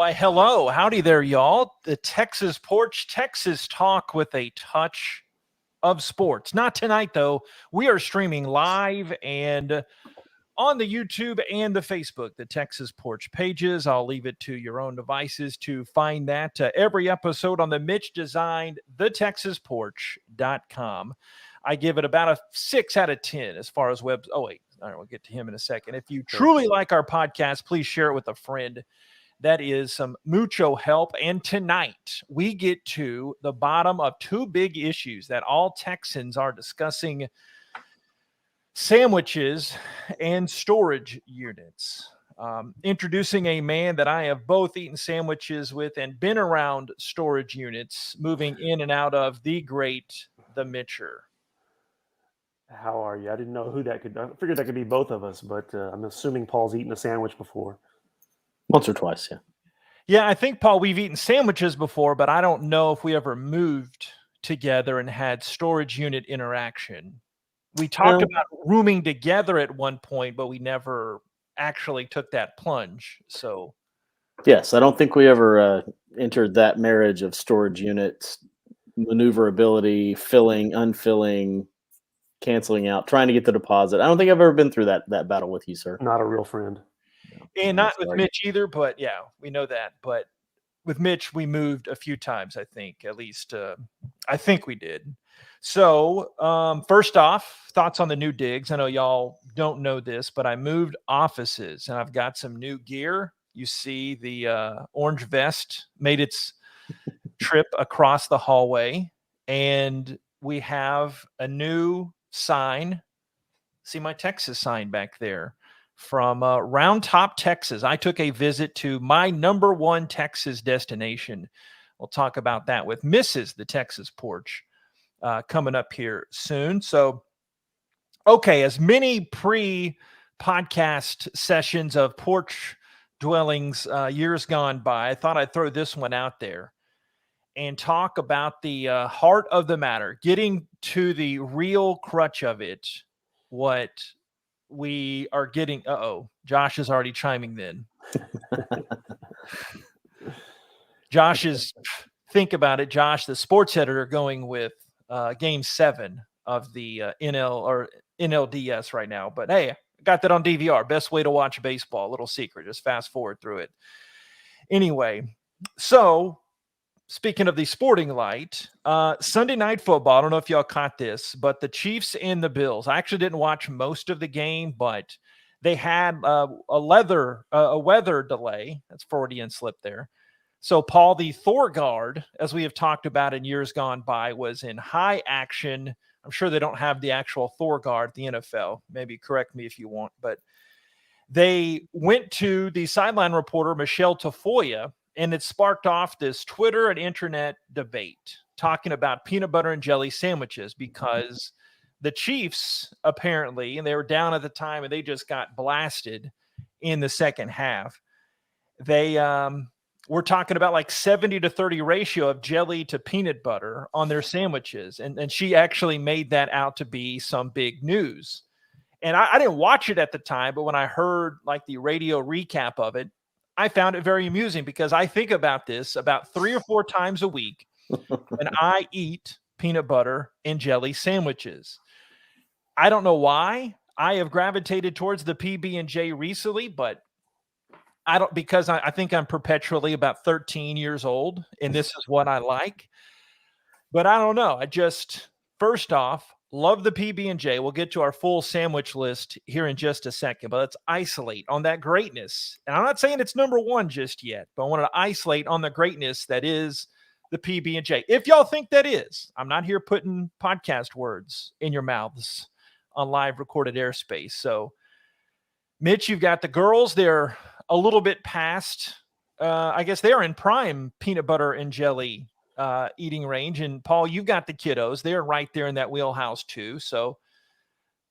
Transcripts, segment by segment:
Why, hello. Howdy there, y'all. The Texas Porch, Texas talk with a touch of sports. Not tonight, though. We are streaming live and on the YouTube and the Facebook, the Texas Porch pages. I'll leave it to your own devices to find that. Every episode on the Mitch designed thetexasporch.com. I give it about a 6 out of 10 as far as web. Oh, wait. All right, we'll get to him in a second. If you truly like our podcast, please share it with a friend. That is some mucho help. And tonight, we get to the bottom of two big issues that all Texans are discussing: sandwiches and storage units. Introducing a man that I have both eaten sandwiches with and been around storage units, moving in and out of, the great, the Mitcher. How are you? I didn't know who that could. I figured that could be both of us, but I'm assuming Paul's eaten a sandwich before. Once or twice, yeah. Yeah, I think, Paul, we've eaten sandwiches before, but I don't know if we ever moved together and had storage unit interaction. We talked about rooming together at one point, but we never actually took that plunge. So, yes, I don't think we ever entered that marriage of storage units, maneuverability, filling, unfilling, canceling out, trying to get the deposit. I don't think I've ever been through that battle with you, sir. Not a real friend. And not with Mitch either, but yeah, we know that. But with Mitch, we moved a few times, I think, at least. I think we did. So first off, thoughts on the new digs. I know y'all don't know this, but I moved offices and I've got some new gear. You see the orange vest made its trip across the hallway, and we have a new sign. See my Texas sign back there from Round Top, Texas. I took a visit to my number one Texas destination. We'll talk about that with Mrs. the Texas Porch coming up here soon. So, okay, as many pre-podcast sessions of porch dwellings years gone by, I thought I'd throw this one out there and talk about the heart of the matter, getting to the real crutch of it, what we are getting. Josh is already chiming in. Josh is, think about it, Josh, the sports editor, going with game 7 of the NLDS right now. But hey, I got that on DVR. Best way to watch baseball. Little secret. Just fast forward through it. Anyway, so speaking of the sporting light, Sunday Night Football, I don't know if y'all caught this, but the Chiefs and the Bills. I actually didn't watch most of the game, but they had a weather delay. That's Freudian slip there. So, Paul, the Thor guard, as we have talked about in years gone by, was in high action. I'm sure they don't have the actual Thor guard at the NFL. Maybe correct me if you want, but they went to the sideline reporter, Michelle Tafoya, and it sparked off this Twitter and internet debate talking about peanut butter and jelly sandwiches, because the Chiefs apparently, and they were down at the time and they just got blasted in the second half. They were talking about like 70-30 ratio of jelly to peanut butter on their sandwiches. And she actually made that out to be some big news. And I didn't watch it at the time, but when I heard like the radio recap of it, I found it very amusing, because I think about this about 3 or 4 times a week when I eat peanut butter and jelly sandwiches. I don't know why I have gravitated towards the pb&j recently, but I don't, because I think I'm perpetually about 13 years old and this is what I like. But I don't know. I just, first off, love the PB&J. We'll get to our full sandwich list here in just a second, but let's isolate on that greatness. And I'm not saying it's number one just yet, but I wanted to isolate on the greatness that is the PB&J. If y'all think that is, I'm not here putting podcast words in your mouths on live recorded airspace. So, Mitch, you've got the girls. They're a little bit past, I guess they're in prime peanut butter and jelly eating range. And Paul, you've got the kiddos. They're right there in that wheelhouse too. So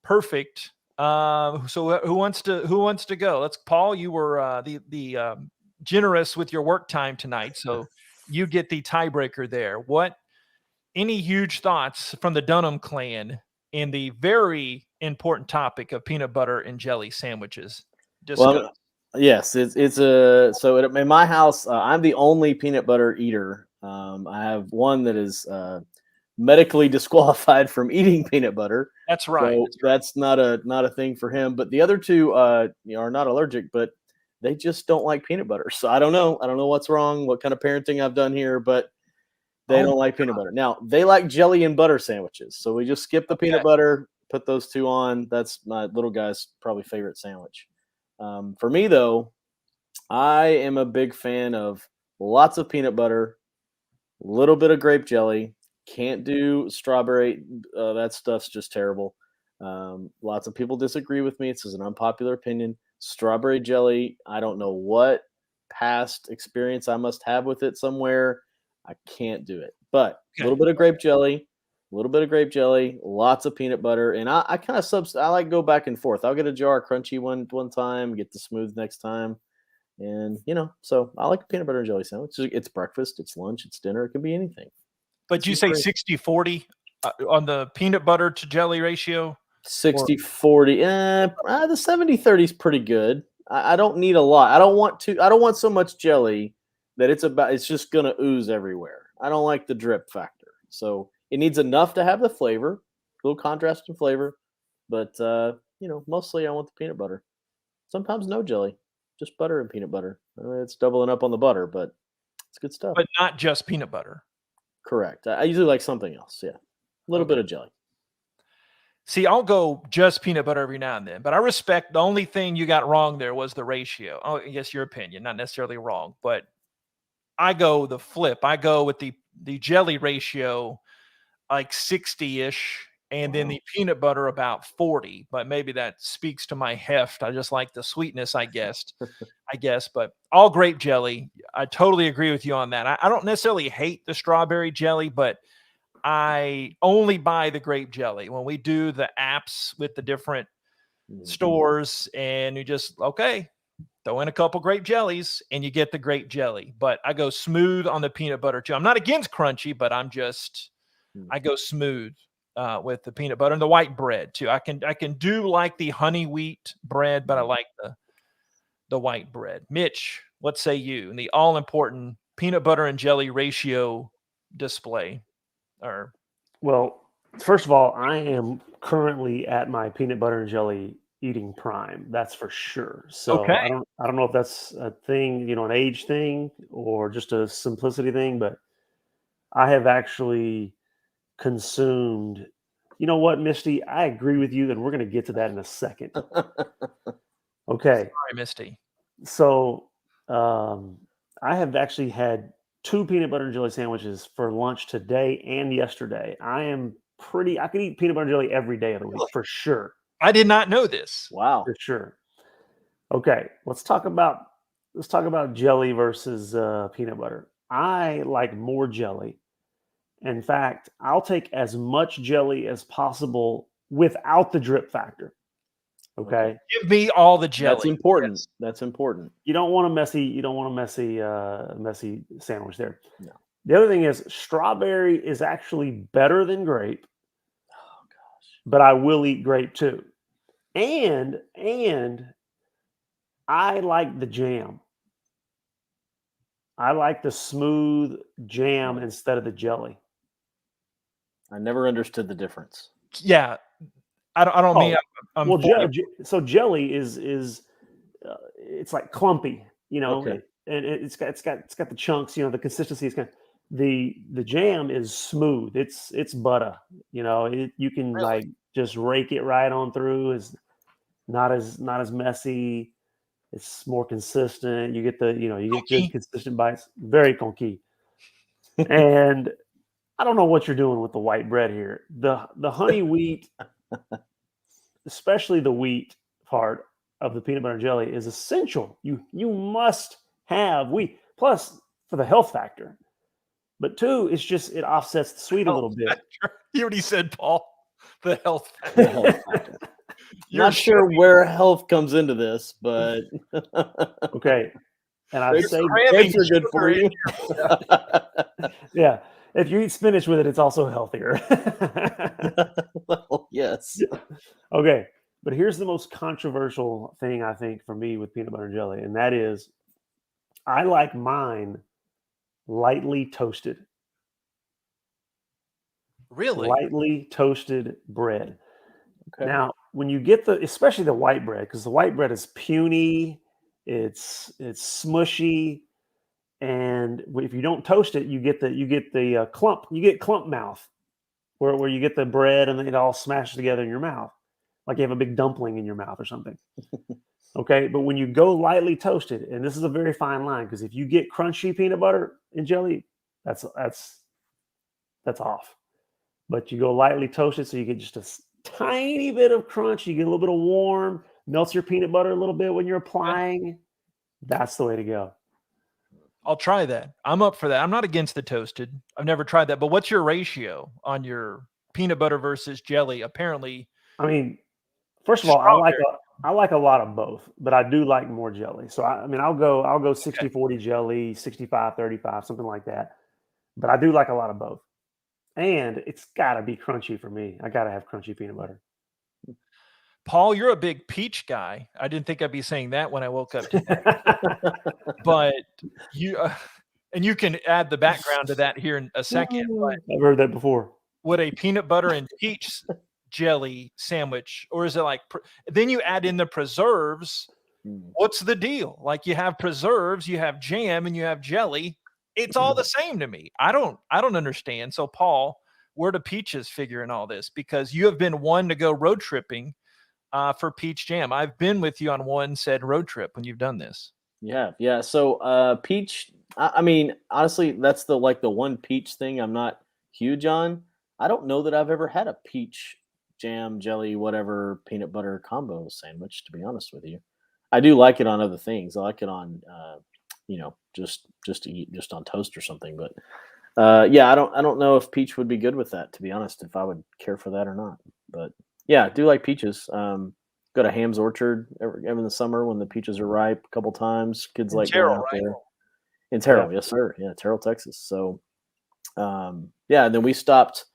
perfect. So who wants to go? Let's, Paul, you were the generous with your work time tonight. So you get the tiebreaker there. Any huge thoughts from the Dunham clan in the very important topic of peanut butter and jelly sandwiches? Well, Yes, it's a so in my house, I'm the only peanut butter eater. I have one that is medically disqualified from eating peanut butter. That's right. So that's not a thing for him. But the other two, are not allergic, but they just don't like peanut butter. So I don't know. I don't know what's wrong, what kind of parenting I've done here, but they Oh don't like peanut butter. Now they like jelly and butter sandwiches. So we just skip the peanut butter, put those two on. That's my little guy's probably favorite sandwich. For me though, I am a big fan of lots of peanut butter, a little bit of grape jelly. Can't do strawberry. That stuff's just terrible. Lots of people disagree with me. This is an unpopular opinion. Strawberry jelly, I don't know what past experience I must have with it somewhere. I can't do it. But a little bit of grape jelly, lots of peanut butter, and I kind of I like go back and forth. I'll get a jar of crunchy one time, get the smooth next time. And so I like a peanut butter and jelly sandwich. It's breakfast, it's lunch, it's dinner, it can be anything. But you say 60-40 on the peanut butter to jelly ratio? 60-40. The 70-30 is pretty good. I don't need a lot. I don't want so much jelly that it's just gonna ooze everywhere. I don't like the drip factor. So it needs enough to have the flavor, a little contrast in flavor, but mostly I want the peanut butter. Sometimes no jelly, just butter and peanut butter. It's doubling up on the butter, but it's good stuff. But not just peanut butter. Correct. I usually like something else. Yeah. A little bit of jelly. See, I'll go just peanut butter every now and then, but I respect the only thing you got wrong there was the ratio. Oh, I guess your opinion, not necessarily wrong, but I go the flip. I go with the jelly ratio like 60-ish and then the peanut butter about 40, but maybe that speaks to my heft. I just like the sweetness, I guess, but all grape jelly. I totally agree with you on that. I don't necessarily hate the strawberry jelly, but I only buy the grape jelly when we do the apps with the different stores, and you just, throw in a couple grape jellies and you get the grape jelly. But I go smooth on the peanut butter too. I'm not against crunchy, but I go smooth with the peanut butter and the white bread too. I can do like the honey wheat bread, but I like the white bread. Mitch, what say you in the all important peanut butter and jelly ratio display? Well, first of all, I am currently at my peanut butter and jelly eating prime. That's for sure. So I don't know if that's a thing, an age thing or just a simplicity thing, but I have actually consumed. You know what, Misty? I agree with you, and we're going to get to that in a second. Okay. Sorry, Misty. So I have actually had 2 peanut butter and jelly sandwiches for lunch today and yesterday. I could eat peanut butter and jelly every day of the week for sure. I did not know this. Wow. For sure. Okay, let's talk about jelly versus peanut butter. I like more jelly. In fact, I'll take as much jelly as possible without the drip factor. Okay. Give me all the jelly. That's important. Yes. That's important. You don't want a messy sandwich there. No. The other thing is strawberry is actually better than grape. Oh gosh. But I will eat grape too. And I like the jam. I like the smooth jam instead of the jelly. I never understood the difference. Yeah. I don't mean so jelly is it's like clumpy, Okay. and it's got the chunks, the consistency is kind of, the jam is smooth. It's butter, you can Really? like just rake it right on through. It's not as messy. It's more consistent. You get get good consistent bites. Very conky. And I don't know what you're doing with the white bread here. The honey wheat, especially the wheat part of the peanut butter and jelly, is essential. You must have wheat. Plus, for the health factor. But 2, it's just it offsets the sweet a little bit. You already said, Paul, the health factor. You're not sure where health comes into this, but okay. And I'd say grapes are good for you. Yeah. If you eat spinach with it, it's also healthier. Well, yes. Okay. But here's the most controversial thing I think for me with peanut butter and jelly, and that is I like mine lightly toasted. Really? Lightly toasted bread. Okay. Now, when you get especially the white bread, because the white bread is puny, it's smushy, and if you don't toast it, you get the clump. You get clump mouth, where you get the bread and it all smashed together in your mouth, like you have a big dumpling in your mouth or something. Okay, but when you go lightly toasted, and this is a very fine line, because if you get crunchy peanut butter and jelly, that's off. But you go lightly toasted, so you get just a tiny bit of crunch. You get a little bit of warm, melts your peanut butter a little bit when you're applying. That's the way to go. I'll try that. I'm up for that. I'm not against the toasted. I've never tried that. But what's your ratio on your peanut butter versus jelly? Apparently, I mean, first of all, I like a lot of both, but I do like more jelly. So I mean, I'll go 60-40 jelly, 65-35, something like that. But I do like a lot of both. And it's got to be crunchy for me. I got to have crunchy peanut butter. Paul, you're a big peach guy. I didn't think I'd be saying that when I woke up today. But you and you can add the background to that here in a second. But I've heard that before. would a peanut butter and peach jelly sandwich, or is it like then you add in the preserves? What's the deal? Like you have preserves, you have jam, and you have jelly. It's all the same to me. I don't understand. So Paul, where do peaches figure in all this? Because you have been one to go road tripping for peach jam. I've been with you on one said road trip when you've done this. Yeah. So peach. I mean, honestly, that's the one peach thing I'm not huge on. I don't know that I've ever had a peach jam, jelly, whatever peanut butter combo sandwich. To be honest with you, I do like it on other things. I like it on, just to eat just on toast or something. But yeah, I don't know if peach would be good with that. To be honest, if I would care for that or not. But yeah, I do like peaches. Go to Ham's Orchard every in the summer when the peaches are ripe a couple times. Kids like going out there. In Terrell, yes, sir. Yeah, Terrell, Texas. So, yeah, and then we stopped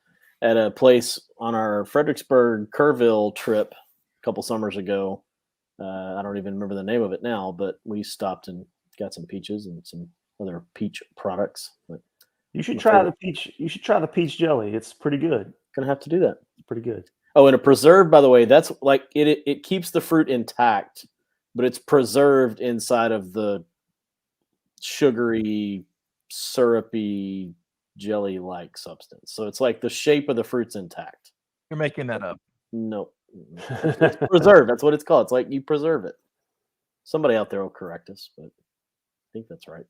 at a place on our Fredericksburg Kerrville trip a couple summers ago. I don't even remember the name of it now, but we stopped and got some peaches and some other peach products. But you should try the peach. You should try the peach jelly. It's pretty good. Gonna have to do that. It's pretty good. Oh, and a preserve, by the way, that's like it keeps the fruit intact, but it's preserved inside of the sugary, syrupy, jelly-like substance. So it's like the shape of the fruit's intact. You're making that up. No. It's preserved. That's what it's called. It's like you preserve it. Somebody out there will correct us, but I think that's right.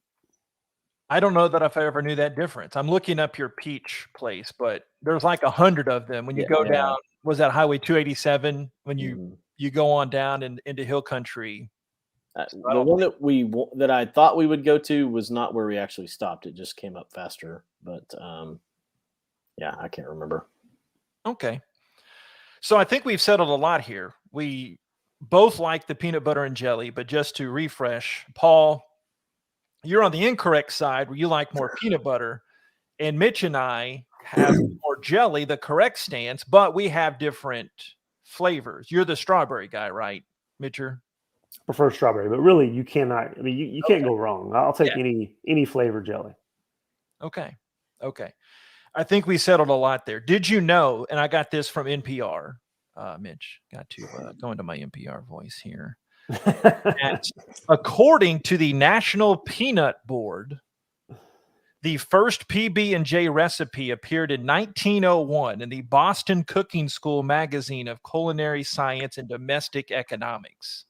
I don't know that if I ever knew that difference. I'm looking up your peach place, but there's like 100 of them. When you go down, was that Highway 287? When you go on down into hill country. The one that I thought we would go to was not where we actually stopped. It just came up faster, but yeah, I can't remember. Okay. So I think we've settled a lot here. We both like the peanut butter and jelly, but just to refresh, Paul, you're on the incorrect side where you like more peanut butter, and Mitch and I have more jelly, the correct stance, but we have different flavors. You're the strawberry guy, right, Mitcher? Prefer strawberry, but really you cannot. I mean, you can't go wrong. I'll take any flavor jelly. Okay. I think we settled a lot there. Did you know, and I got this from NPR, Mitch, got to go into my NPR voice here. And according to the National Peanut Board, the first PB&J recipe appeared in 1901 in the Boston Cooking School magazine of culinary science and domestic economics.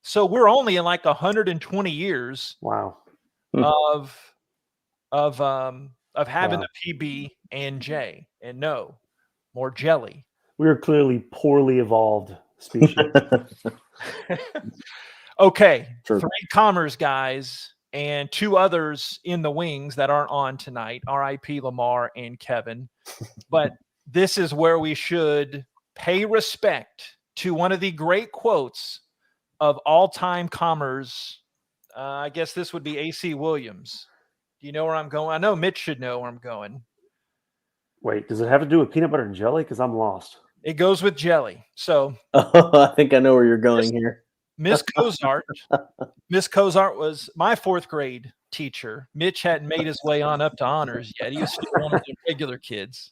So we're only in like 120 years wow. of having the PB&J, and no more jelly. We are clearly poorly evolved species. Okay, True. 3 commerce guys and 2 others in the wings that aren't on tonight, RIP Lamar and Kevin. But this is where we should pay respect to one of the great quotes of all-time commerce. I guess this would be A.C. Williams. Do you know where I'm going? I know Mitch should know where I'm going. Wait, does it have to do with peanut butter and jelly? Because I'm lost. It goes with jelly. So I think I know where you're going here. Miss Cozart was my 4th grade teacher. Mitch hadn't made his way on up to honors yet. He was still one of the regular kids.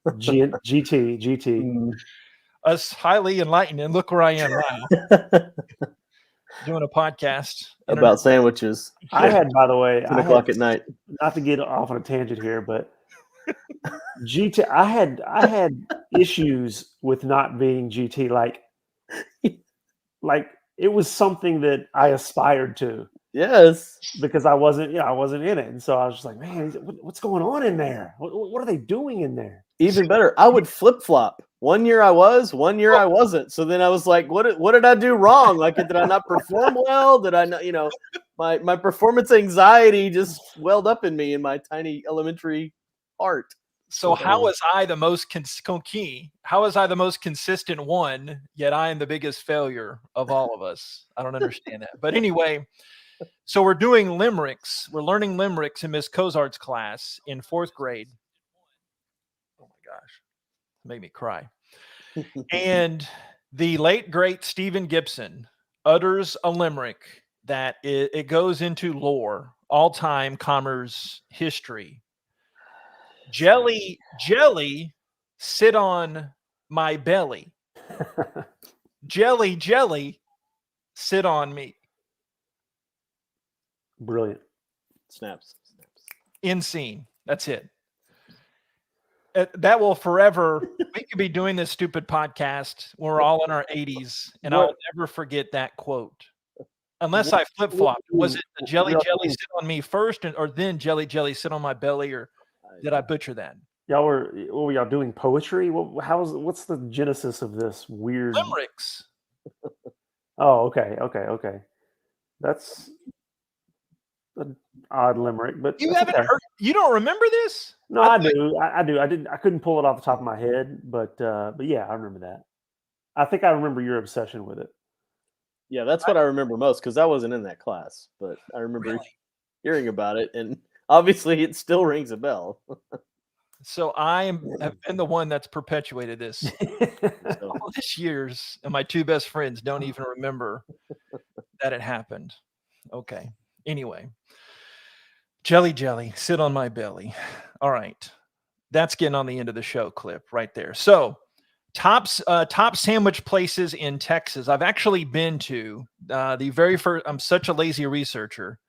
GT. Mm. Us highly enlightened, and look where I am now, doing a podcast About sandwiches. I had, by the way, 10 o'clock at night. Not to get off on a tangent here, but GT. I had issues with not being GT. Like it was something that I aspired to. Yes, because I wasn't in it, and so I was just like, man, what's going on in there? What are they doing in there? Even better, I would flip flop. One year I was, one year I wasn't. So then I was like, what did I do wrong? Like, did I not perform well? Did I not, my performance anxiety just welled up in me in my tiny elementary heart. So how was I the most How was I the most consistent one, yet I am the biggest failure of all of us? I don't understand that. But anyway, so we're doing limericks. We're learning limericks in Miss Cozart's class in 4th grade. Oh my gosh, it made me cry. And the late great Stephen Gibson utters a limerick that it goes into lore, all-time commerce history. Jelly, sit on my belly. Jelly, sit on me. Brilliant. Snaps. In scene. That's it. That will forever. We could be doing this stupid podcast when we're all in our 80s, and I'll never forget that quote. Unless I flip flopped. Was it the jelly sit on me first, or then jelly sit on my belly, or did I butcher that? What were y'all doing? Poetry? What's the genesis of this weird limericks? Oh, okay. That's an odd limerick, but you haven't heard. You don't remember this? No, I do. I do. I couldn't pull it off the top of my head, but yeah, I remember that. I think I remember your obsession with it. Yeah, that's what I remember most because I wasn't in that class, but I remember hearing about it, and obviously it still rings a bell. So have been the one that's perpetuated this all these years, and my 2 best friends don't even remember that it happened. Okay. Anyway, jelly, sit on my belly. All right. That's getting on the end of the show clip right there. So top sandwich places in Texas. I've actually been to the very first. I'm such a lazy researcher,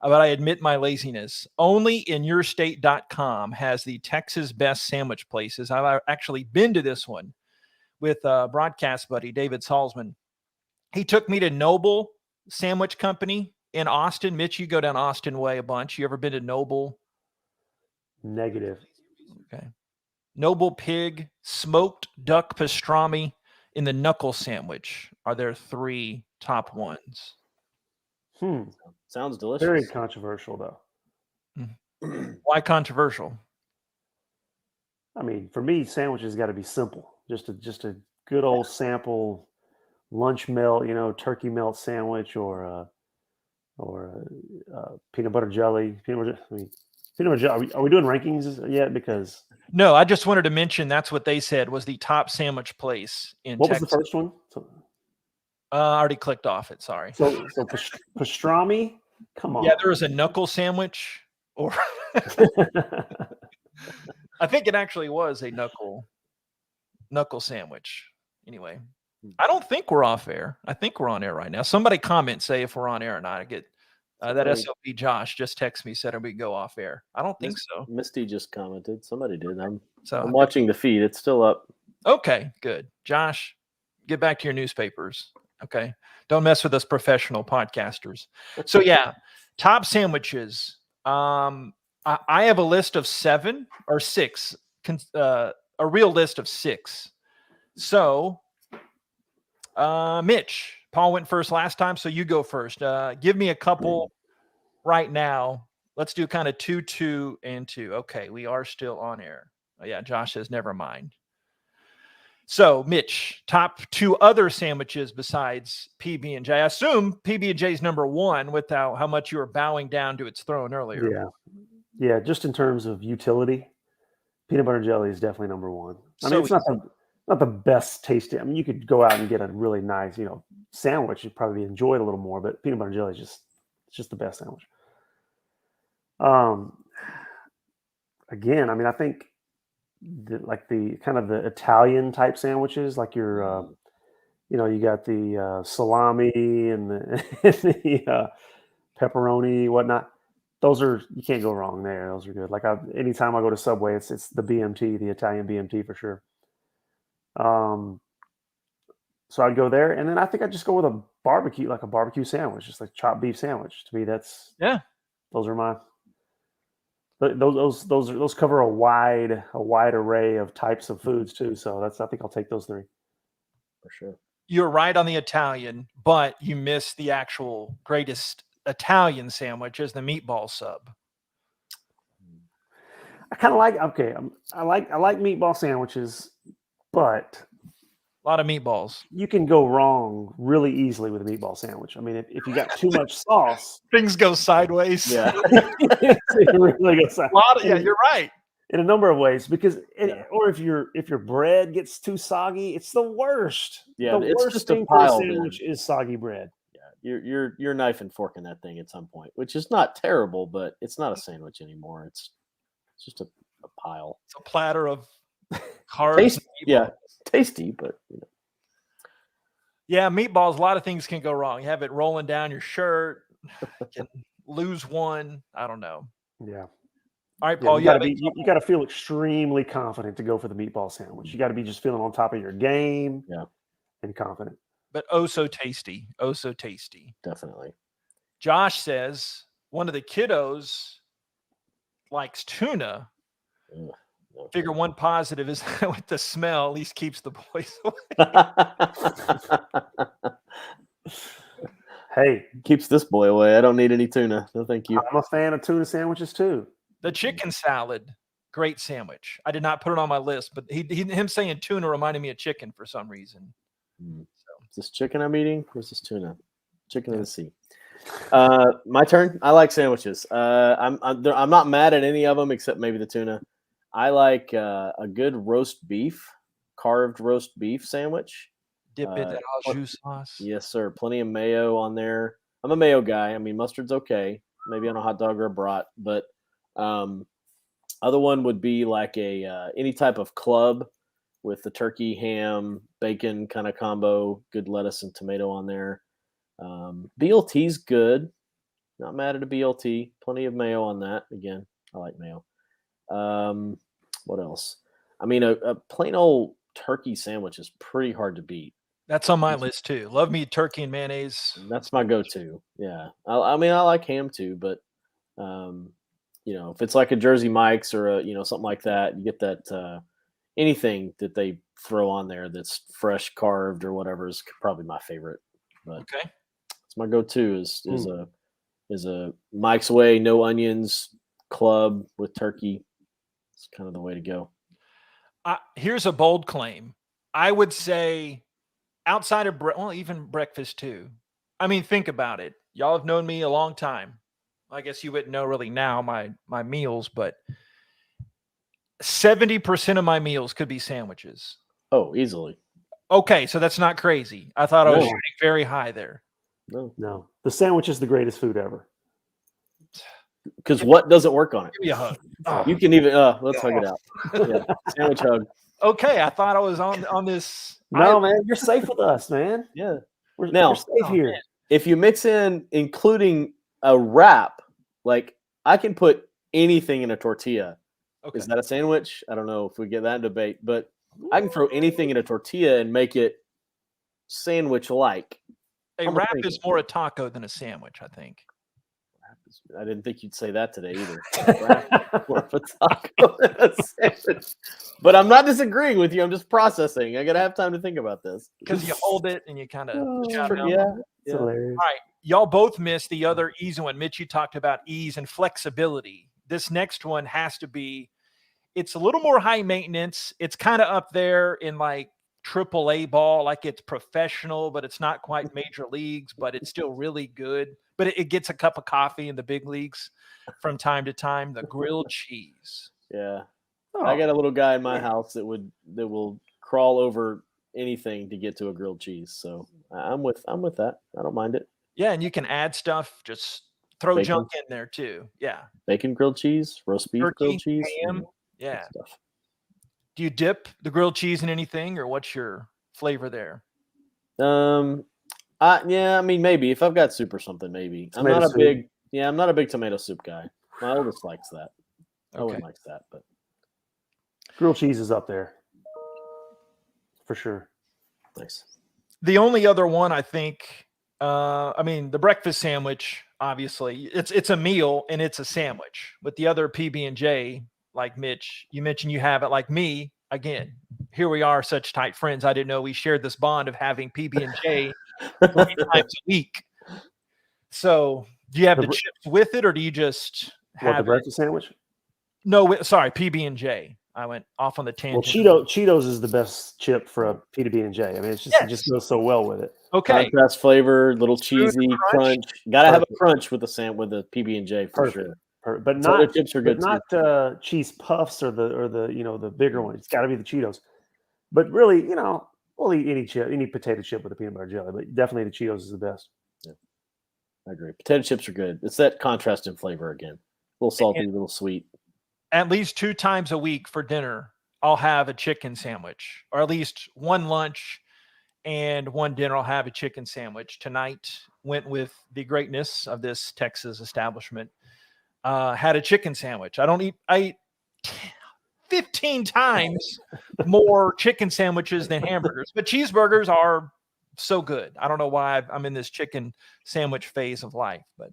but I admit my laziness. Only InYourState.com has the Texas best sandwich places. I've actually been to this one with broadcast buddy David Salzman. He took me to Noble Sandwich Company in Austin. Mitch, you go down Austin way a bunch. You ever been to Noble? Negative. Okay. Noble Pig, smoked duck pastrami, in the knuckle sandwich are their 3 top ones. Sounds delicious. Very controversial, though. Why controversial? I mean, for me, sandwiches got to be simple. Just a good old sample lunch melt, turkey melt sandwich, or peanut butter jelly. Peanut butter jelly. Are we doing rankings yet? Because no, I just wanted to mention that's what they said was the top sandwich place in what Texas. Was the first one? I already clicked off it. Sorry. So pastrami. Come on. Yeah, there was a knuckle sandwich, or I think it actually was a knuckle sandwich. Anyway, I don't think we're off air. I think we're on air right now. Somebody comment, say if we're on air or not. I get that SOP Josh just texted me, said we go off air. I don't think so. Misty just commented. Somebody did. I'm watching the feed. It's still up. Okay, good. Josh, get back to your newspapers. Okay. Don't mess with us professional podcasters. So yeah, top sandwiches. I have a list of 7 or 6, a real list of 6. So, Mitch, Paul went first last time, so you go first. Give me a couple right now. Let's do kind of 2, 2, and 2. Okay, we are still on air. Oh, yeah, Josh says never mind. So, Mitch, top 2 other sandwiches besides PB&J. I assume PB&J is number 1 without how much you were bowing down to its throne earlier. Yeah. Just in terms of utility, peanut butter and jelly is definitely number 1. I mean, not the best tasting. I mean, you could go out and get a really nice, sandwich. You'd probably enjoy it a little more, but peanut butter and jelly is just the best sandwich. Again, I mean, I think the kind of the Italian type sandwiches, like your, you got the salami and the, and the pepperoni, whatnot. You can't go wrong there. Those are good. Like anytime I go to Subway, it's the BMT, the Italian BMT for sure. So I'd go there, and then I think I'd just go with a barbecue sandwich, just like chopped beef sandwich. To me, those are my those cover a wide array of types of foods too. So I think I'll take those three for sure. You're right on the Italian, but you missed the actual greatest Italian sandwich is the meatball sub. I kind of I like meatball sandwiches, but a lot of meatballs. You can go wrong really easily with a meatball sandwich. I mean, if you got too much sauce, things go sideways. Yeah, it really goes sideways. Yeah, you're right. In a number of ways, because or if your bread gets too soggy, it's the worst. Yeah, the it's worst just thing a pile. For a sandwich is soggy bread. Yeah, you're knife and forking that thing at some point, which is not terrible, but it's not a sandwich anymore. It's just a pile. It's a platter of carbs. Tasty, but yeah, meatballs. A lot of things can go wrong. You have it rolling down your shirt, you can lose one. I don't know. Yeah. All right, Paul. You got to feel extremely confident to go for the meatball sandwich. You got to be just feeling on top of your game. Yeah. And confident. But oh so tasty. Oh so tasty. Definitely. Josh says one of the kiddos likes tuna. Figure one positive is with the smell at least keeps the boys away. Hey, keeps this boy away. I don't need any tuna. No, thank you. I'm a fan of tuna sandwiches too. The chicken salad, great sandwich. I did not put it on my list, but him saying tuna reminded me of chicken for some reason. So. Is this chicken I'm eating, or is this tuna? Chicken in the sea. My turn. I like sandwiches. I'm not mad at any of them except maybe the tuna. I like a good carved roast beef sandwich. Dip it in au jus sauce. Yes, sir. Plenty of mayo on there. I'm a mayo guy. I mean, mustard's okay. Maybe on a hot dog or a brat. But other one would be like any type of club with the turkey, ham, bacon kind of combo. Good lettuce and tomato on there. BLT's good. Not mad at a BLT. Plenty of mayo on that. Again, I like mayo. What else? I mean, a plain old turkey sandwich is pretty hard to beat. That's on my list too. Love me turkey and mayonnaise. That's my go-to. Yeah. I mean, I like ham too, but if it's like a Jersey Mike's or something like that, you get that anything that they throw on there that's fresh carved or whatever is probably my favorite. But okay, it's my go-to is a Mike's Way, no onions club with turkey. It's kind of the way to go. Here's a bold claim. I would say outside of even breakfast too. I mean, think about it. Y'all have known me a long time. I guess you wouldn't know really now my meals, but 70% of my meals could be sandwiches. Oh, easily. Okay, so that's not crazy. I thought I was shooting very high there. No. The sandwich is the greatest food ever. Because what doesn't work on it? Give me a hug. You can even let's hug it out. Yeah. Sandwich hug. Okay, I thought I was on this. No, man, you're safe with us, man. Yeah. We're safe here. If you mix in including a wrap, like I can put anything in a tortilla. Okay. Is that a sandwich? I don't know if we get that in debate, but I can throw anything in a tortilla and make it sandwich-like. A wrap is more a taco than a sandwich, I think. I didn't think you'd say that today either. More of a taco than a sandwich. But I'm not disagreeing with you. I'm just processing. I got to have time to think about this. Because you hold it and you kind of shout it out. Yeah. Hilarious. All right. Y'all both missed the other easy one. Mitch, you talked about ease and flexibility. This next one has to be, it's a little more high maintenance. It's kind of up there in like AAA ball, like it's professional, but it's not quite major leagues, but it's still really good. But it gets a cup of coffee in the big leagues from time to time. The grilled cheese. Yeah. I got a little guy in my house that will crawl over anything to get to a grilled cheese. So I'm with that. I don't mind it. Yeah, and you can add stuff. Just throw Bacon. junk in there too. Yeah, Bacon grilled cheese, roast beef turkey, grilled cheese, ham. good Yeah. stuff. Do you dip the grilled cheese in anything, or what's your flavor there? Yeah, I mean, maybe if I've got soup or something, maybe. Tomato I'm soup. not a big tomato soup guy. My oldest likes that. Owen Okay. likes that, but Grilled cheese is up there for sure. nice. The only other one I think, I mean, the breakfast sandwich. Obviously, it's a meal and it's a sandwich. But the other PB&J, like Mitch, you mentioned you have it. Like me, again, here we are, such tight friends. I didn't know we shared this bond of having PB&J 3 times a week. So, do you have the chips with it, or do you just have the breakfast sandwich? No, sorry, PB&J. I went off on the Well, tangent. Cheetos is the best chip for a PB&J. I mean, it just goes so well with it. Okay. Contrast flavor, little cheesy crunch. Gotta have a crunch with the PB&J for sure. But not chips are good. But not cheese puffs or the bigger one. It's got to be the Cheetos. But really, we'll eat any potato chip with a peanut butter jelly. But definitely the Cheetos is the best. Yeah, I agree. Potato chips are good. It's that contrast in flavor again. A little salty, a little sweet. At least 2 times a week for dinner, I'll have a chicken sandwich, or at least one lunch and one dinner. I'll have a chicken sandwich. Tonight went with the greatness of this Texas establishment. Had a chicken sandwich. I eat 15 times more chicken sandwiches than hamburgers, but cheeseburgers are so good. I don't know why I'm in this chicken sandwich phase of life, but.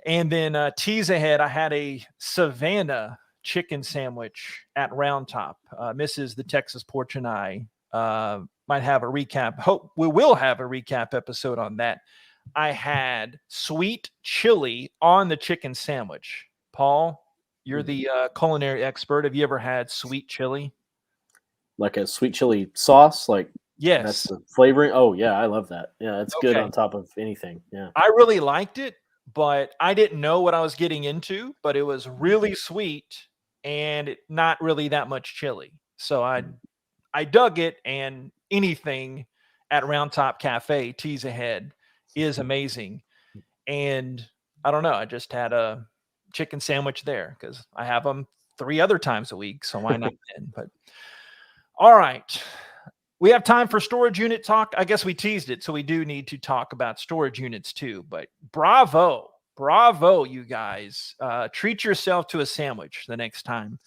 And then tease ahead, I had a Savannah chicken sandwich at Round Top. Mrs. the Texas Porch and I might have a recap. Hope we will have a recap episode on that. I had sweet chili on the chicken sandwich. Paul, you're the culinary expert. Have you ever had sweet chili? Like a sweet chili sauce? Like, yes. That's the flavoring? Oh, yeah, I love that. Yeah, it's good on top of anything. Yeah. I really liked it. But I didn't know what I was getting into, but it was really sweet and not really that much chili. So I dug it, and anything at Round Top Cafe, tease ahead, is amazing. And I don't know, I just had a chicken sandwich there because I have them 3 other times a week. So why not then? But all right. We have time for storage unit talk. I guess we teased it, so we do need to talk about storage units too. But bravo, you guys. Treat yourself to a sandwich the next time.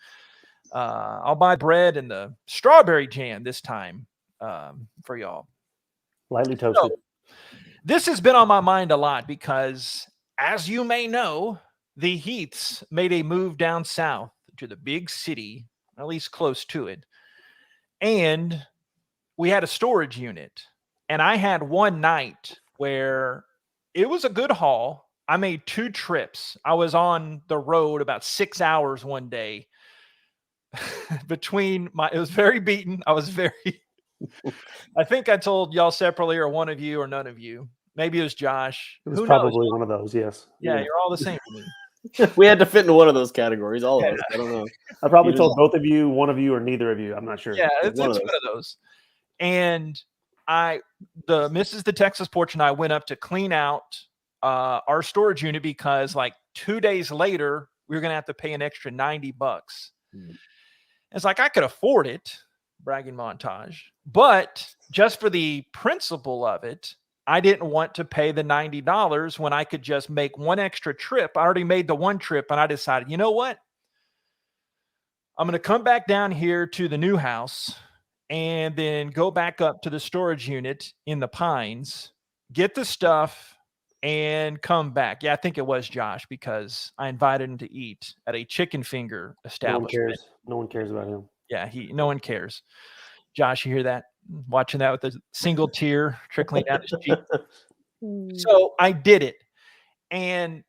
I'll buy bread and the strawberry jam this time for y'all. Lightly toasted. So, this has been on my mind a lot because, as you may know, the Heaths made a move down south to the big city, at least close to it. And we had a storage unit, and I had one night where it was a good haul. I made 2 trips. I was on the road about 6 hours one day it was very beaten. I think I told y'all separately, or one of you or none of you. Maybe it was Josh. It was probably one of those. Yes. Yeah, you're all the same to me. We had to fit into one of those categories. All of us. I don't know. I probably told both of you, one of you, or neither of you. I'm not sure. Yeah, it's one of those. And the Mrs. the Texas Porch and I went up to clean out our storage unit because like 2 days later, we were going to have to pay an extra $90. It's like, I could afford it, bragging montage, but just for the principle of it, I didn't want to pay the $90 when I could just make one extra trip. I already made the one trip, and I decided, you know what? I'm going to come back down here to the new house and then go back up to the storage unit in the Pines, get the stuff, and come back. Yeah, I think it was Josh, because I invited him to eat at a chicken finger establishment. No one cares about him. Yeah, no one cares. Josh, you hear that? Watching that with a single tear trickling down his cheek. So I did it. And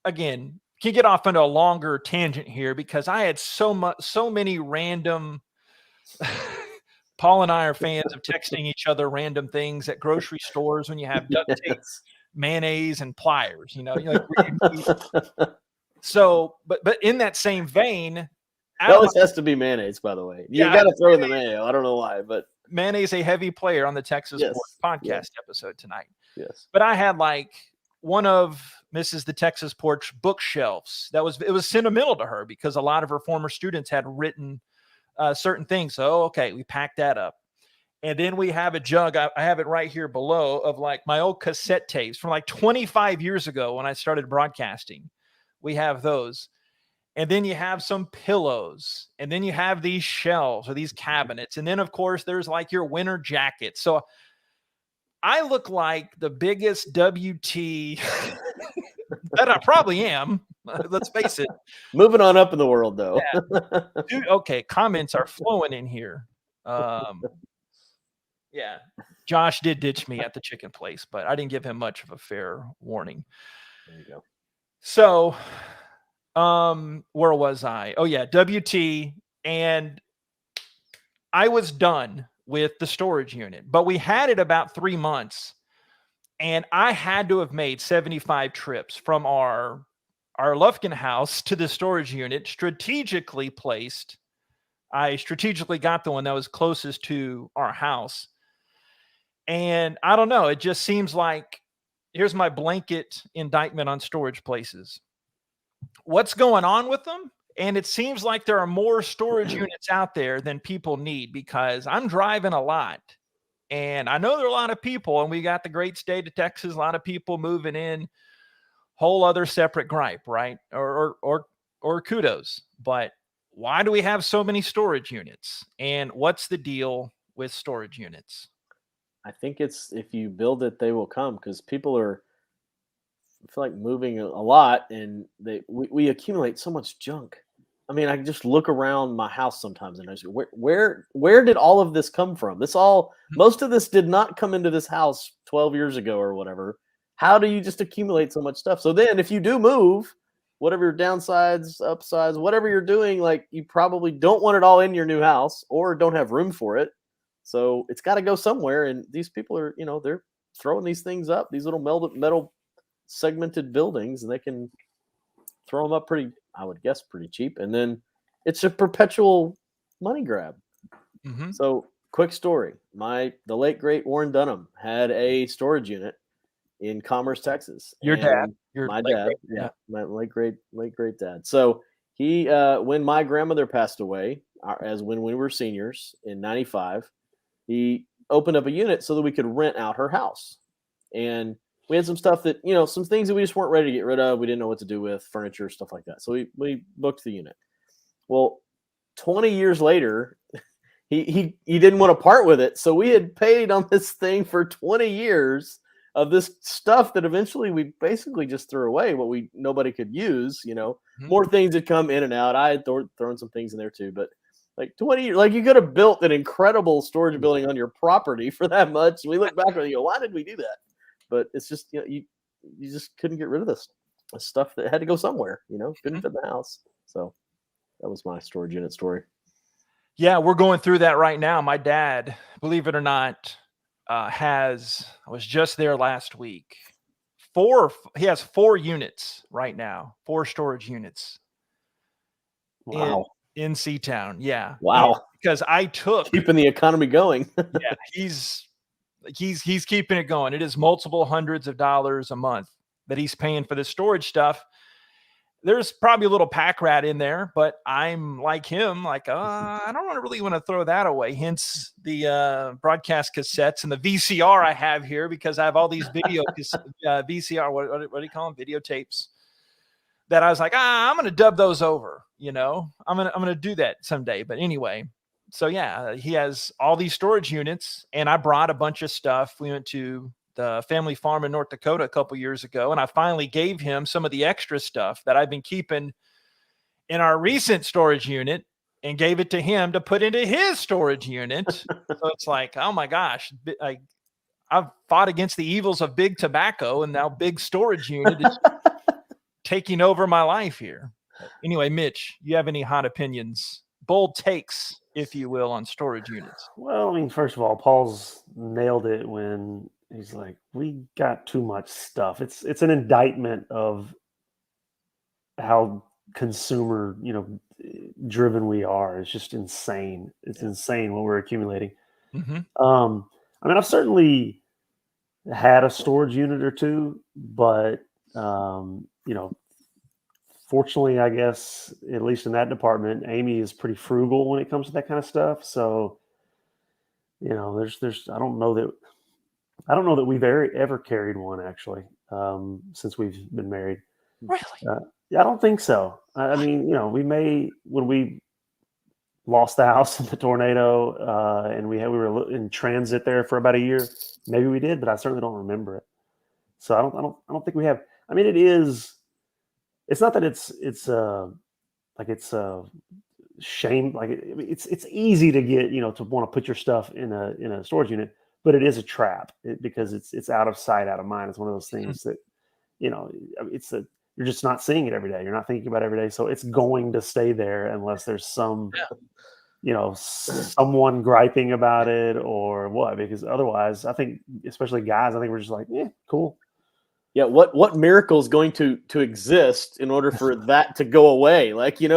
again, can get off into a longer tangent here because I had so many random Paul and I are fans of texting each other random things at grocery stores when you have duct tape, mayonnaise, and pliers, So, but in that same vein, It always has to be mayonnaise, by the way. You got to throw in the mayo. I don't know why, but mayonnaise a heavy player on the Texas Porch podcast episode tonight. Yes. But I had like one of Mrs. the Texas Porch bookshelves. It was sentimental to her because a lot of her former students had written certain things. So, okay, we packed that up. And then we have a jug. I have it right here below of like my old cassette tapes from like 25 years ago when I started broadcasting. We have those. And then you have some pillows. And then you have these shelves or these cabinets. And then, of course, there's like your winter jacket. So I look like the biggest WT that I probably am. Let's face it. Moving on up in the world, though. Yeah. Dude, okay, comments are flowing in here. Yeah, Josh did ditch me at the chicken place, but I didn't give him much of a fair warning. There you go. So, where was I? Oh yeah, WT, and I was done with the storage unit, but we had it about 3 months, and I had to have made 75 trips from our Lufkin house to the storage unit, strategically placed. I strategically got the one that was closest to our house. And I don't know, it just seems like, here's my blanket indictment on storage places. What's going on with them? And it seems like there are more storage units out there than people need, because I'm driving a lot. And I know there are a lot of people, and we got the great state of Texas, a lot of people moving in, whole other separate gripe, right? Or kudos. But why do we have so many storage units? And what's the deal with storage units? I think it's, if you build it, they will come, because people are, I feel like, moving a lot, and we accumulate so much junk. I mean, I can just look around my house sometimes and I say, where did all of this come from? Most of this did not come into this house 12 years ago or whatever. How do you just accumulate so much stuff? So then if you do move, whatever your downsides, upsides, whatever you're doing, like, you probably don't want it all in your new house or don't have room for it. So it's got to go somewhere. And these people are, they're throwing these things up, these little metal segmented buildings, and they can throw them up pretty cheap. And then it's a perpetual money grab. Mm-hmm. So quick story. The late great Warren Dunham had a storage unit in Commerce, Texas. My dad. Yeah. My late great dad. So he, when my grandmother passed away, when we were seniors in 95, he opened up a unit so that we could rent out her house. And we had some stuff that, some things that we just weren't ready to get rid of. We didn't know what to do with, furniture, stuff like that. So we booked the unit. Well, 20 years later, he didn't want to part with it. So we had paid on this thing for 20 years of this stuff that eventually we basically just threw away, what nobody could use. Mm-hmm. More things had come in and out. I had thrown some things in there too, but like 20 years, like, you could have built an incredible storage building on your property for that much. We look back and go, why did we do that? But it's just, you just couldn't get rid of this stuff that had to go somewhere, couldn't fit in the house. So that was my storage unit story. Yeah, we're going through that right now. My dad, believe it or not, I was just there last week. He has 4 units right now, 4 storage units. Wow. In Seatown. Yeah. Wow. Because I took keeping the economy going. Yeah, he's keeping it going. It is multiple hundreds of dollars a month that he's paying for this storage stuff. There's probably a little pack rat in there, but I'm like him, like, I don't really want to throw that away. Hence the broadcast cassettes and the VCR I have here, because I have all these video VCR, what do you call them? Videotapes. That I was like, I'm going to dub those over, I'm going to do that someday. But anyway, so yeah, he has all these storage units, and I brought a bunch of stuff. We went to the family farm in North Dakota a couple years ago, and I finally gave him some of the extra stuff that I've been keeping in our recent storage unit and gave it to him to put into his storage unit. So it's like, oh my gosh, I've fought against the evils of big tobacco, and now big storage unit is taking over my life here. Anyway, Mitch, you have any hot opinions, bold takes, if you will, on storage units? Well, I mean, first of all, Paul's nailed it when he's like, we got too much stuff. It's an indictment of how consumer, driven we are. It's just insane. It's insane what we're accumulating. Mm-hmm. I mean, I've certainly had a storage unit or two, but fortunately, I guess, at least in that department, Amy is pretty frugal when it comes to that kind of stuff. So, there's I don't know that we've ever carried one actually, since we've been married. Really? Yeah, I don't think so. I mean, we may, when we lost the house in the tornado, and we were in transit there for about a year, maybe we did, but I certainly don't remember it. So I don't think we have. I mean, it's not that it's shame. Like it's easy to get, to want to put your stuff in a storage unit, but it is a trap because it's out of sight, out of mind. It's one of those things that, you're just not seeing it every day. You're not thinking about it every day. So it's going to stay there unless there's some, someone griping about it or what, because otherwise I think, especially guys, I think we're just like, yeah, cool. Yeah. What miracle is going to exist in order for that to go away? Like, you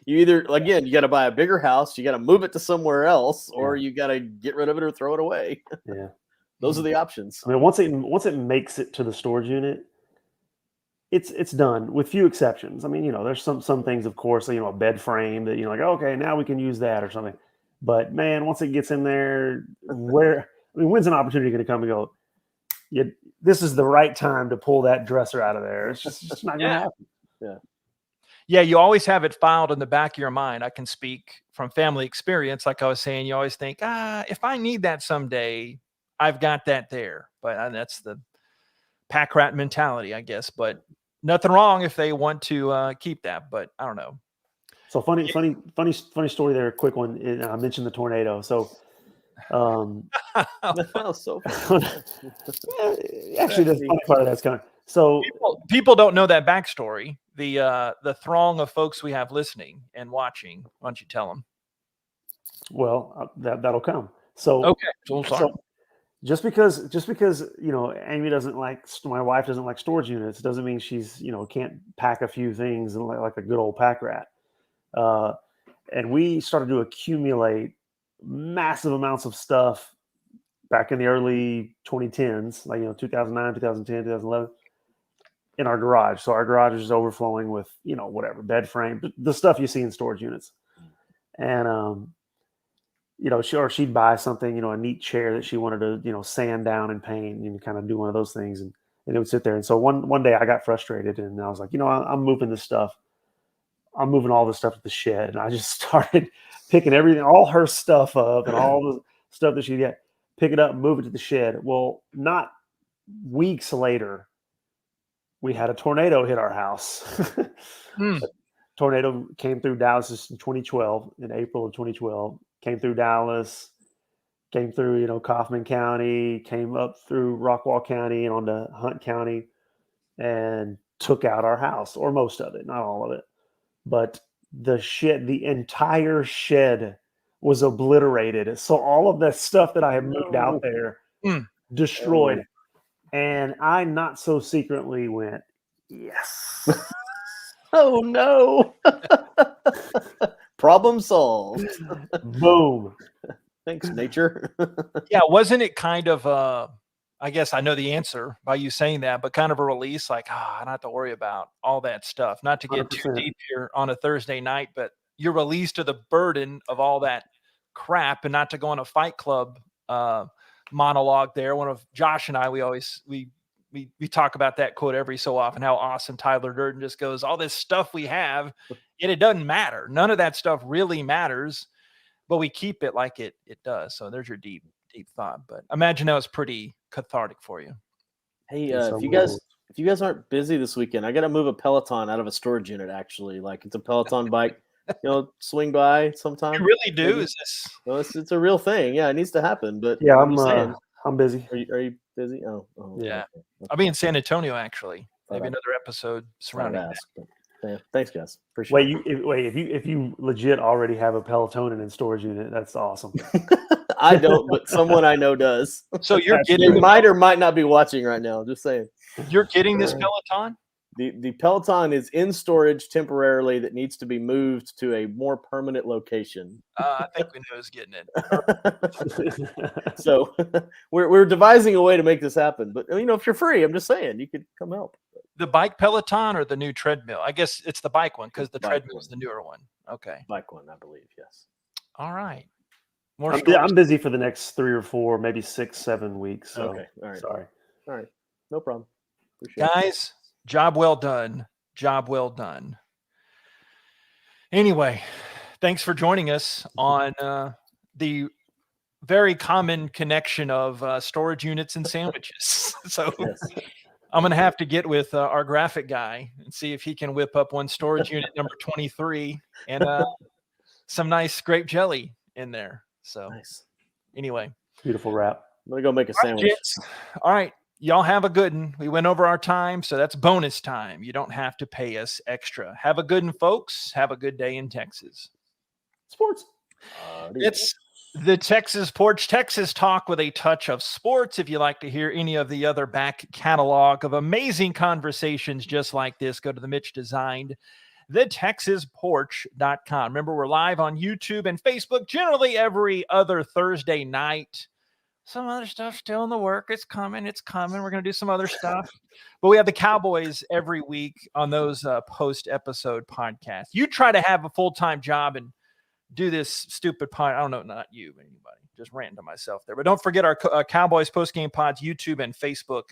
either, again, you got to buy a bigger house, you got to move it to somewhere else, or you got to get rid of it or throw it away. Yeah. Those are the options. I mean, once it makes it to the storage unit, it's done with few exceptions. I mean, there's some things, of course, a bed frame that, like, okay, now we can use that or something. But man, once it gets in there, when's an opportunity going to come and go, this is the right time to pull that dresser out of there? It's just not going to happen. Yeah. Yeah, you always have it filed in the back of your mind. I can speak from family experience. Like I was saying, you always think, if I need that someday, I've got that there. But that's the pack rat mentality, I guess. But nothing wrong if they want to keep that. But I don't know. So funny story there. Quick one. I mentioned the tornado. So, so funny. Actually, the funny part of that's kind of so. People don't know that backstory. The throng of folks we have listening and watching. Why don't you tell them? Well, that'll come. So okay. So just because Amy doesn't like, my wife doesn't like storage units, doesn't mean she's can't pack a few things and like a good old pack rat. And we started to accumulate massive amounts of stuff back in the early 2010s, like 2009, 2010, 2011, in our garage. So our garage is overflowing with whatever bed frame, the stuff you see in storage units, and she'd buy something, a neat chair that she wanted to sand down and paint and kind of do one of those things, and it would sit there. And so one day I got frustrated and I was like, I'm moving this stuff. I'm moving all this stuff to the shed, and I just started picking everything, all her stuff up and all the stuff that she'd get, pick it up and move it to the shed. Well, not weeks later, we had a tornado hit our house. A tornado came through Dallas in 2012, in April of 2012, came through Dallas, came through, Kaufman County, came up through Rockwall County and onto Hunt County, and took out our house, or most of it, not all of it. But the entire shed was obliterated. So all of that stuff that I had moved out there, destroyed. And I not so secretly went, yes. Oh no. Problem solved. Boom. Thanks, nature. Yeah, wasn't it kind of I guess I know the answer by you saying that, but kind of a release, like, I don't have to worry about all that stuff. Not to get 100%. too deep here on a Thursday night, but you're released to the burden of all that crap, and not to go on a Fight Club monologue there. One of Josh and I, we talk about that quote every so often, how awesome Tyler Durden just goes, all this stuff we have, yet it doesn't matter. None of that stuff really matters, but we keep it like it does. So there's your deep thought. But imagine that was pretty cathartic for you. Hey, if you guys aren't busy this weekend, I got to move a Peloton out of a storage unit. Actually, like, it's a Peloton bike. Swing by sometime. You really do? Maybe. Is this? Well, it's a real thing. Yeah, it needs to happen. But Yeah, I'm busy. Are you busy? Oh Yeah. Okay. I'll be in San Antonio actually. Maybe another episode surrounding that. Yeah, thanks, guys. Appreciate it. If you legit already have a Peloton in storage unit, that's awesome. I don't, but someone I know does. So you're You might or might not be watching right now. Just saying. You're getting this Peloton? The Peloton is in storage temporarily that needs to be moved to a more permanent location. I think we know who's getting it. So we're devising a way to make this happen. But if you're free, I'm just saying you could come help. The bike Peloton or the new treadmill? I guess it's the bike one because the treadmill is one. the newer one. Okay. Bike one, I believe. Yes. All right. More I'm busy for the next 3 or 4, maybe 6, 7 weeks. So Okay. All right. sorry. All right. No problem. Appreciate it. Guys, job well done. Job well done. Anyway, thanks for joining us on the very common connection of storage units and sandwiches. So Yes. I'm going to have to get with our graphic guy and see if he can whip up one storage unit number 23 and some nice grape jelly in there. So Nice. anyway. Beautiful wrap. I'm going to go make a sandwich. All right. Y'all have a good one. We went over our time, so that's bonus time. You don't have to pay us extra. Have a good one, folks. Have a good day in Texas. Sports. It's the Texas Porch, Texas talk with a touch of sports. If you like to hear any of the other back catalog of amazing conversations just like this, go to the Mitch designed thetexasporch.com. Remember, we're live on YouTube and Facebook generally every other Thursday night. Some other stuff still in the work. It's coming. We're going to do some other stuff. But we have the Cowboys every week on those post-episode podcasts. You try to have a full-time job and do this stupid pod. I don't know, not you, but anybody. Just ranting to myself there. But don't forget our Cowboys post-game pods, YouTube and Facebook.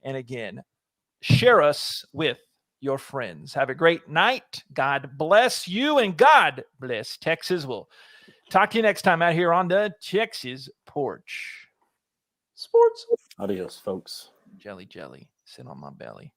And again, share us with your friends. Have a great night. God bless you and God bless Texas. We'll talk to you next time out here on the Texas Porch. Sports. Adios, folks. Jelly, sit on my belly.